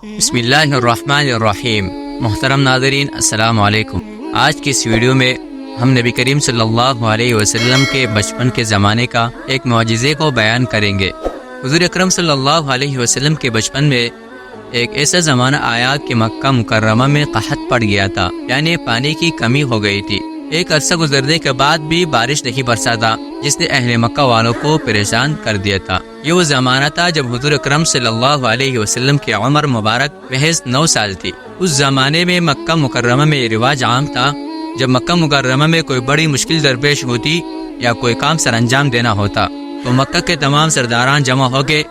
بسم اللہ الرحمن الرحیم۔ محترم ناظرین السلام علیکم۔ آج کی اس ویڈیو میں ہم نبی کریم صلی اللہ علیہ وسلم کے بچپن کے زمانے کا ایک معجزے کو بیان کریں گے۔ حضور اکرم صلی اللہ علیہ وسلم کے بچپن میں ایک ایسا زمانہ آیا کہ مکہ مکرمہ میں قحط پڑ گیا تھا، یعنی پانی کی کمی ہو گئی تھی۔ ایک عرصہ گزرنے کے بعد بھی بارش نہیں برسا تھا، جس نے اہل مکہ والوں کو پریشان کر دیا تھا۔ یہ وہ زمانہ تھا جب حضور اکرم صلی اللہ علیہ وسلم کی عمر مبارک محض 9 سال تھی۔ اس زمانے میں مکہ مکرمہ میں یہ رواج عام تھا، جب مکہ مکرمہ میں کوئی بڑی مشکل درپیش ہوتی یا کوئی کام سر انجام دینا ہوتا تو مکہ کے تمام سرداران جمع ہو کے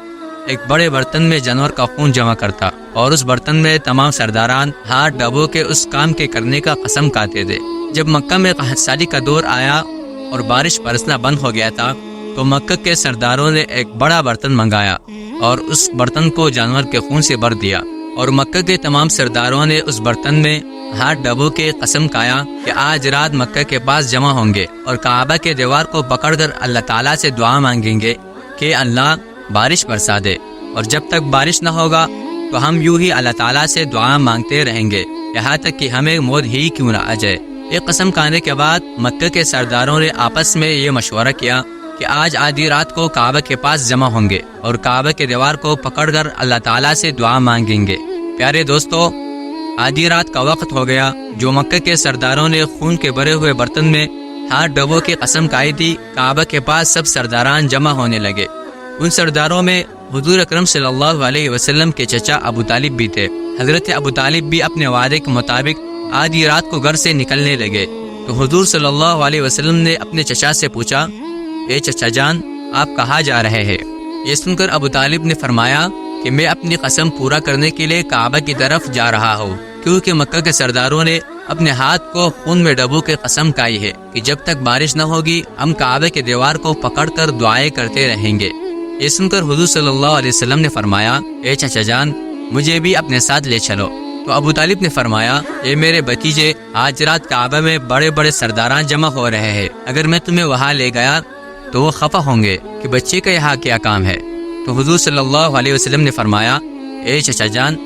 ایک بڑے برتن میں جانور کا خون جمع کرتا، اور اس برتن میں تمام سرداران ہاتھ ڈبو کے اس کام کے کرنے کا قسم کھاتے تھے۔ جب مکہ میں قحط سالی کا دور آیا اور بارش برسنا بند ہو گیا تھا تو مکہ کے سرداروں نے ایک بڑا برتن منگایا اور اس برتن کو جانور کے خون سے بھر دیا، اور مکہ کے تمام سرداروں نے اس برتن میں ہاتھ ڈبو کے قسم کھایا کہ آج رات مکہ کے پاس جمع ہوں گے اور کعبہ کے دیوار کو پکڑ کر اللہ تعالیٰ سے دعا مانگیں گے کہ اللہ بارش برسا دے، اور جب تک بارش نہ ہوگا تو ہم یوں ہی اللہ تعالیٰ سے دعا مانگتے رہیں گے یہاں تک کہ ہمیں موت ہی کیوں نہ آ جائے۔ ایک قسم کھانے کے بعد مکہ کے سرداروں نے آپس میں یہ مشورہ کیا کہ آج آدھی رات کو کعبہ کے پاس جمع ہوں گے اور کعبہ کے دیوار کو پکڑ کر اللہ تعالیٰ سے دعا مانگیں گے۔ پیارے دوستو، آدھی رات کا وقت ہو گیا۔ جو مکہ کے سرداروں نے خون کے بھرے ہوئے برتن میں ہاتھ ڈبو کی قسم کھائی تھی، کعبہ کے پاس سب سرداران جمع ہونے لگے۔ ان سرداروں میں حضور اکرم صلی اللہ علیہ وسلم کے چچا ابو طالب بھی تھے۔ حضرت ابو طالب بھی اپنے وعدے کے مطابق آدھی رات کو گھر سے نکلنے لگے تو حضور صلی اللہ علیہ وسلم نے اپنے چچا سے پوچھا، اے چچا جان، آپ کہاں جا رہے ہیں؟ یہ سن کر ابو طالب نے فرمایا کہ میں اپنی قسم پورا کرنے کے لیے کعبہ کی طرف جا رہا ہوں، کیونکہ مکہ کے سرداروں نے اپنے ہاتھ کو خون میں ڈبو کے قسم کھائی ہے کہ جب تک بارش نہ ہوگی ہم کعبہ کے دیوار کو پکڑ کر دعائیں کرتے رہیں گے۔ یہ سن کر حضور صلی اللہ علیہ وسلم نے فرمایا، اے چچا جان، مجھے بھی اپنے ساتھ لے چلو۔ تو ابو طالب نے فرمایا، اے میرے بھتیجے، آج رات کعبہ میں بڑے بڑے سرداران جمع ہو رہے ہیں، اگر میں تمہیں وہاں لے گیا تو وہ خفا ہوں گے کہ بچے کا یہاں کیا کام ہے۔ تو حضور صلی اللہ علیہ وسلم نے فرمایا، اے چچا جان،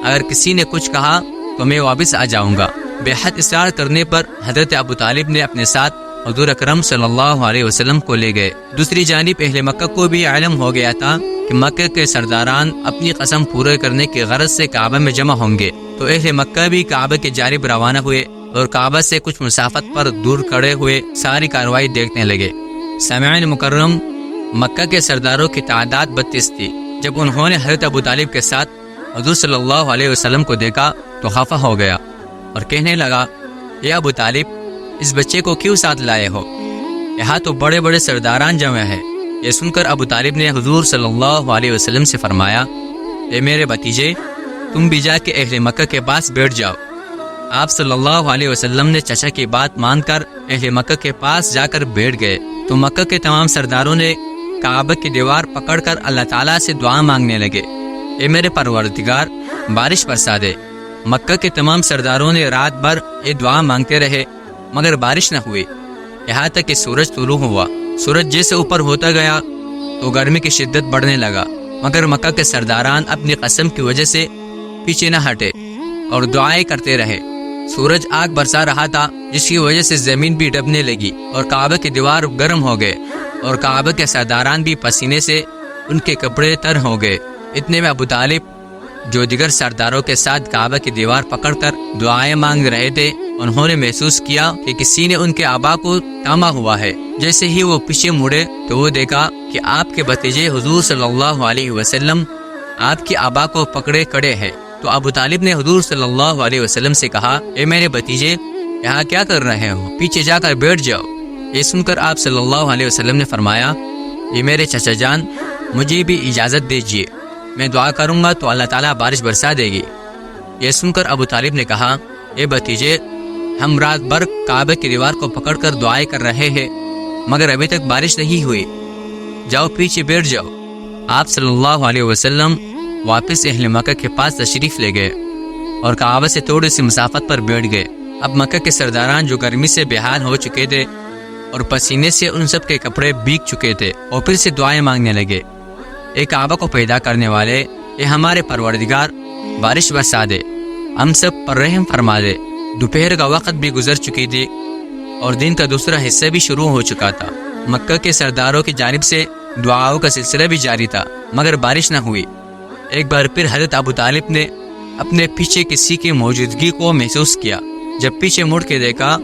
اگر کسی نے کچھ کہا تو میں واپس آ جاؤں گا۔ بے حد اصرار کرنے پر حضرت ابو طالب نے اپنے ساتھ حضور اکرم صلی اللہ علیہ وسلم کو لے گئے۔ دوسری جانب اہل مکہ کو بھی علم ہو گیا تھا کہ مکہ کے سرداران اپنی قسم پورے کرنے کی غرض سے کعبہ میں جمع ہوں گے، تو اہل مکہ بھی کعبہ کی جانب روانہ ہوئے اور کعبہ سے کچھ مسافت پر دور کھڑے ہوئے ساری کارروائی دیکھنے لگے۔ سامعین مکرم، مکہ کے سرداروں کی تعداد 32 تھی۔ جب انہوں نے حضرت ابو طالب کے ساتھ حضور صلی اللہ علیہ وسلم کو دیکھا تو خفا ہو گیا اور کہنے لگا، اے ابو طالب، اس بچے کو کیوں ساتھ لائے ہو؟ یہاں تو بڑے بڑے سرداران جمع ہیں۔ یہ سن کر ابو طالب نے حضور صلی اللہ علیہ وسلم سے فرمایا، اے میرے بھتیجے، تم بھی جا کے اہل مکہ کے پاس بیٹھ جاؤ۔ آپ صلی اللہ علیہ وسلم نے چچا کی بات مان کر اہل مکہ کے پاس جا کر بیٹھ گئے تو مکہ کے تمام سرداروں نے کعبہ کی دیوار پکڑ کر اللہ تعالیٰ سے دعا مانگنے لگے، اے میرے پروردگار، بارش برسا دے۔ مکہ کے تمام سرداروں نے رات بھر یہ دعا مانگتے رہے مگر بارش نہ ہوئی، یہاں تک کہ سورج طلوع ہوا۔ سورج جیسے اوپر ہوتا گیا تو گرمی کی شدت بڑھنے لگا، مگر مکہ کے سرداران اپنی قسم کی وجہ سے پیچھے نہ ہٹے اور دعائیں کرتے رہے۔ سورج آگ برسا رہا تھا، جس کی وجہ سے زمین بھی ڈبنے لگی اور کعبہ کی دیوار گرم ہو گئے اور کعبہ کے سرداران بھی پسینے سے ان کے کپڑے تر ہو گئے۔ اتنے میں ابو طالب، جو دیگر سرداروں کے ساتھ کعبہ کی دیوار پکڑ کر دعائیں مانگ رہے تھے، انہوں نے محسوس کیا کہ کسی نے ان کے آبا کو تاما ہوا ہے۔ جیسے ہی وہ پیچھے مڑے تو وہ دیکھا کہ آپ کے بھتیجے حضور صلی اللہ علیہ وسلم آپ کے آبا کو پکڑے کھڑے ہیں۔ تو ابو طالب نے حضور صلی اللہ علیہ وسلم سے کہا، اے میرے بھتیجے، یہاں کیا کر رہے ہو؟ پیچھے جا کر بیٹھ جاؤ۔ یہ سن کر آپ صلی اللہ علیہ وسلم نے فرمایا، یہ میرے چچا جان، مجھے بھی اجازت دیجیے، میں دعا کروں گا تو اللہ تعالیٰ بارش برسا دے گی۔ یہ سن کر ابو طالب نے کہا، اے بھتیجے، ہم رات بھر کعبہ کی دیوار کو پکڑ کر دعائیں کر رہے ہیں مگر ابھی تک بارش نہیں ہوئی، جاؤ پیچھے بیٹھ جاؤ۔ آپ صلی اللہ علیہ وسلم واپس اہل مکہ کے پاس تشریف لے گئے اور کعبہ سے تھوڑی سی مسافت پر بیٹھ گئے۔ اب مکہ کے سرداران جو گرمی سے بے حال ہو چکے تھے اور پسینے سے ان سب کے کپڑے بھیگ چکے تھے اور پھر سے دعائیں مانگنے لگے، اے کعبہ کو پیدا کرنے والے، اے ہمارے پروردگار، بارش برسا دے، ہم سب پر رحم فرما دے۔ دوپہر کا وقت بھی گزر چکی تھی اور دن کا دوسرا حصہ بھی شروع ہو چکا تھا۔ مکہ کے سرداروں کی جانب سے دعاؤں کا سلسلہ بھی جاری تھا، مگر بارش نہ ہوئی۔ ایک بار پھر حضرت ابو طالب نے اپنے پیچھے کسی کی موجودگی کو محسوس کیا۔ جب پیچھے مڑ کے دیکھا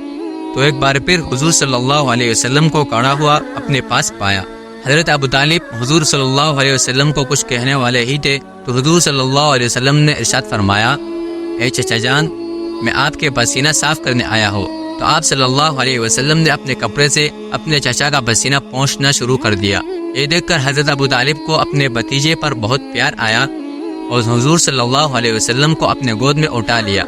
تو ایک بار پھر حضور صلی اللہ علیہ وسلم کو کھڑا ہوا اپنے پاس پایا۔ حضرت ابو طالب حضور صلی اللہ علیہ وسلم کو کچھ کہنے والے ہی تھے تو حضور صلی اللہ علیہ وسلم نے ارشاد فرمایا، اے چچا جان، میں آپ کے پسینہ صاف کرنے آیا ہوں۔ تو آپ صلی اللہ علیہ وسلم نے اپنے کپڑے سے اپنے چچا کا پسینہ پوچھنا شروع کر دیا۔ یہ دیکھ کر حضرت ابو طالب کو اپنے بھتیجے پر بہت پیار آیا اور حضور صلی اللہ علیہ وسلم کو اپنے گود میں اٹھا لیا۔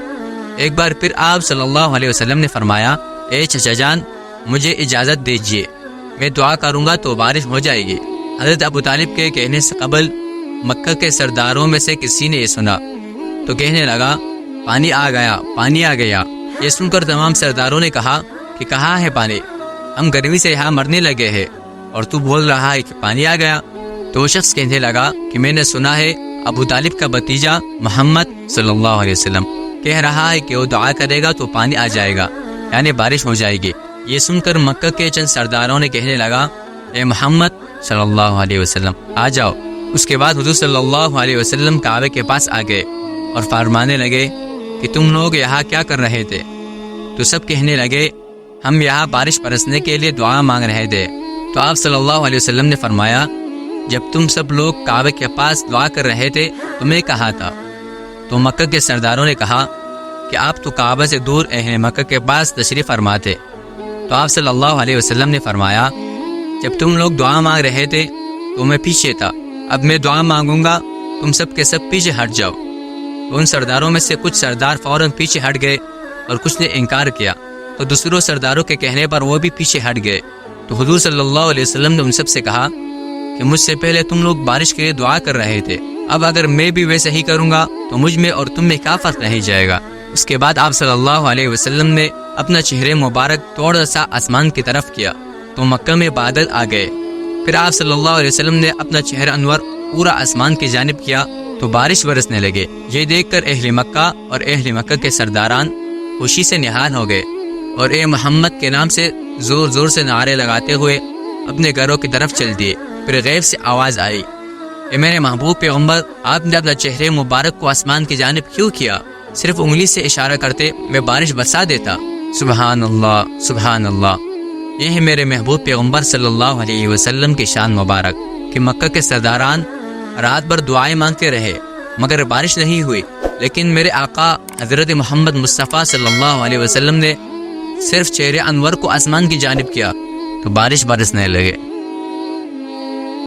ایک بار پھر آپ صلی اللہ علیہ وسلم نے فرمایا، اے چچا جان، مجھے اجازت دیجیے، میں دعا کروں گا تو بارش ہو جائے گی۔ حضرت ابو طالب کے کہنے سے قبل مکہ کے سرداروں میں سے کسی نے یہ سنا تو کہنے لگا، پانی آ گیا، پانی آ گیا۔ یہ سن کر تمام سرداروں نے کہا کہ کہاں ہے پانی؟ ہم گرمی سے یہاں مرنے لگے ہیں اور تو بول رہا ہے کہ پانی آ گیا۔ تو وہ شخص کہنے لگا کہ میں نے سنا ہے ابو طالب کا بھتیجا محمد صلی اللہ علیہ وسلم کہہ رہا ہے کہ وہ دعا کرے گا تو پانی آ جائے گا، یعنی بارش ہو جائے گی۔ یہ سن کر مکہ کے چند سرداروں نے کہنے لگا، اے محمد صلی اللہ علیہ وسلم آ جاؤ۔ اس کے بعد حضور صلی اللہ علیہ وسلم کعبے کے پاس آ گئے اور فرمانے لگے کہ تم لوگ یہاں کیا کر رہے تھے؟ تو سب کہنے لگے، ہم یہاں بارش برسنے کے لیے دعا مانگ رہے تھے۔ تو آپ صلی اللہ علیہ وسلم نے فرمایا، جب تم سب لوگ کعبے کے پاس دعا کر رہے تھے تو میں کہا تھا؟ تو مکہ کے سرداروں نے کہا کہ آپ تو کعبہ سے دور اہل مکہ کے پاس تشریف فرما تھے۔ تو آپ صلی اللہ علیہ وسلم نے فرمایا، جب تم لوگ دعا مانگ رہے تھے تو میں پیچھے تھا، اب میں دعا مانگوں گا، تم سب کے سب پیچھے ہٹ جاؤ۔ تو ان سرداروں میں سے کچھ سردار فوراً پیچھے ہٹ گئے اور کچھ نے انکار کیا، تو دوسروں سرداروں کے کہنے پر وہ بھی پیچھے ہٹ گئے۔ تو حضور صلی اللہ علیہ وسلم نے ان سب سے کہا کہ مجھ سے پہلے تم لوگ بارش کے لیے دعا کر رہے تھے، اب اگر میں بھی ویسے ہی کروں گا تو مجھ میں اور تم میں کیا فرق رہ جائے گا۔ اس کے بعد آپ صلی اللہ علیہ وسلم نے اپنا چہرے مبارک تھوڑا سا آسمان کی طرف کیا تو مکہ میں بادل آ گئے۔ پھر آپ صلی اللہ علیہ وسلم نے اپنا چہرہ انور پورا آسمان کی جانب کیا تو بارش برسنے لگے۔ یہ دیکھ کر اہل مکہ اور اہل مکہ کے سرداران خوشی سے نہال ہو گئے اور اے محمد کے نام سے زور زور سے نعرے لگاتے ہوئے اپنے گھروں کی طرف چل دیے۔ پھر غیب سے آواز آئی، اے میرے محبوب پیغمبر، آپ نے اپنا چہرے مبارک کو آسمان کی جانب کیوں کیا؟ صرف انگلی سے اشارہ کرتے میں بارش برسا دیتا۔ سبحان اللہ، سبحان اللہ۔ یہ ہے میرے محبوب پیغمبر صلی اللہ علیہ وسلم کی شان مبارک کہ مکہ کے سرداران رات بھر دعائیں مانگتے رہے مگر بارش نہیں ہوئی، لیکن میرے آقا حضرت محمد مصطفیٰ صلی اللہ علیہ وسلم نے صرف چہرے انور کو آسمان کی جانب کیا تو بارش برسنے لگے۔